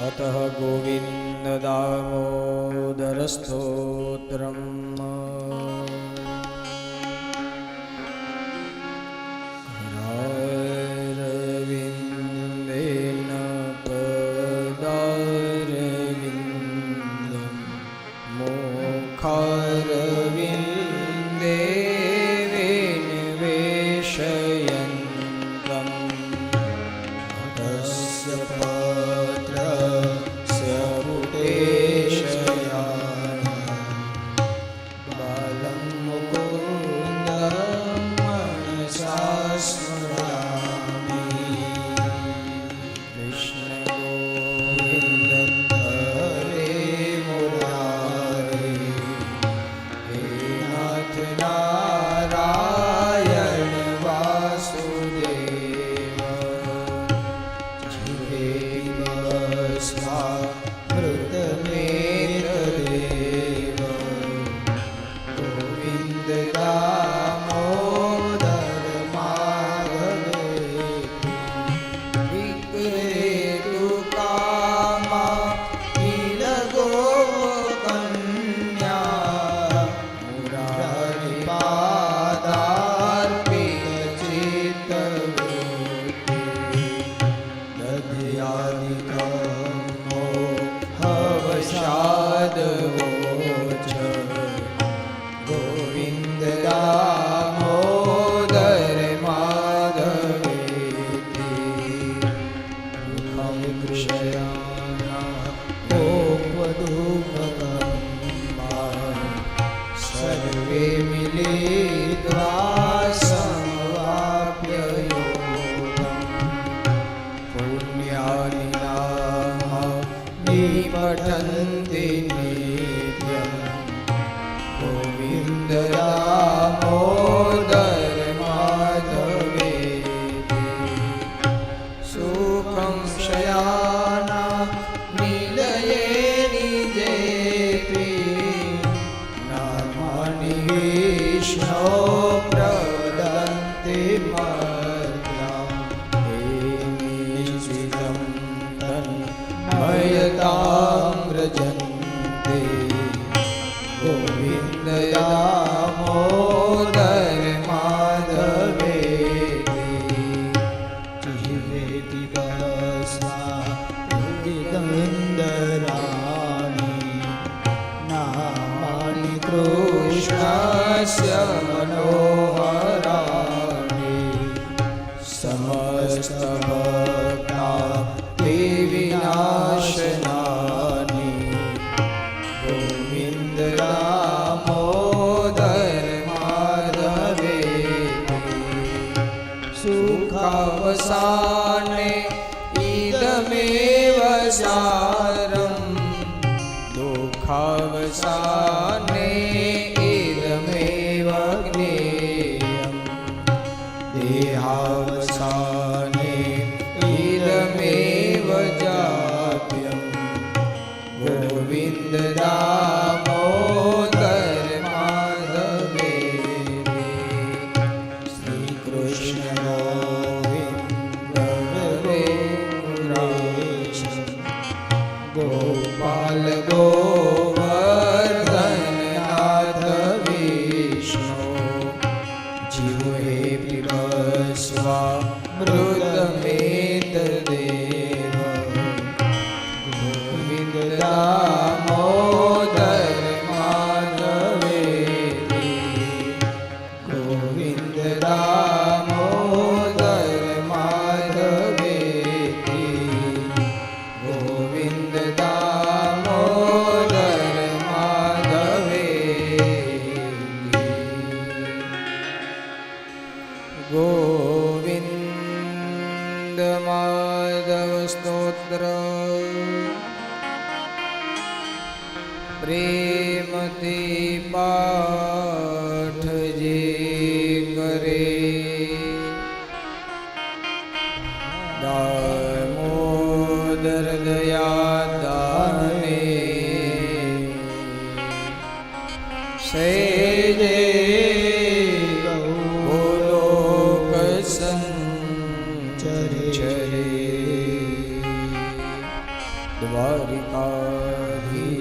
अतः गोविन्द दामोदर स्तोत्रम् हरारविन्देन पदारविन्दं मुखारविन्दे विनिवेशयन्तम् तस्य बालं मुकुन्दं मनसा स्मरामि कृष्ण गोविन्दं हरे मुरारे हे नाथ नारायण वासुदेव जीवे स्वा मृतमेतदेव गोविन्द दामोदर माधवेति विक्रेतु कामा नीलगोकन्या मुरारिपादार्पितचित्तवृत्ति दध्यादिकमो हवशादवोच गोविन्द दामोदर माधवेति मुखं कृशयाना गोपदुपकम्बा सर्वे मिलित्वा समवाप्य योगम् पुण्यानि नामानि पठन्ति नित्यम् गोविन्द दामोदर माधवेति सुखं शयाना निलये निजेति नामानि विष्णो प्रवदन्ति मर्त्यां हे निश्चितं तन्मयतां व्रजन्ते गोविन्द दामोदर माधवेति जीवेति गस्वादिगन्धराणि नामानि कृष्णस्य मनोहराणि समस्तभक्ताप्ति विनाशनानि गोविन्द दामोदर माधवेति सुखावसाने इदमेव सारम् दुःखावसाने इदमेव ज्ञेयम् देहावसाने इदमेव जाप्यम् गोविन्द दामोदर माधवेति श्रीकृष्ण गोविन्द हरे मुरारे गोपाल गोवर्धन नाथ विष्णु जीवे पिबस्वा मृतमेतदेव गोविन्द दामोदर माधवेति गोविन्द दामोदर माधवेति गोविन्द दामोदर माधवेति गोविन्द माधव स्तोत्र प्रेमति पाठ जे करे दामोदर दया दाने सेजे गोलोक संचरे દ્વારિકાધીશ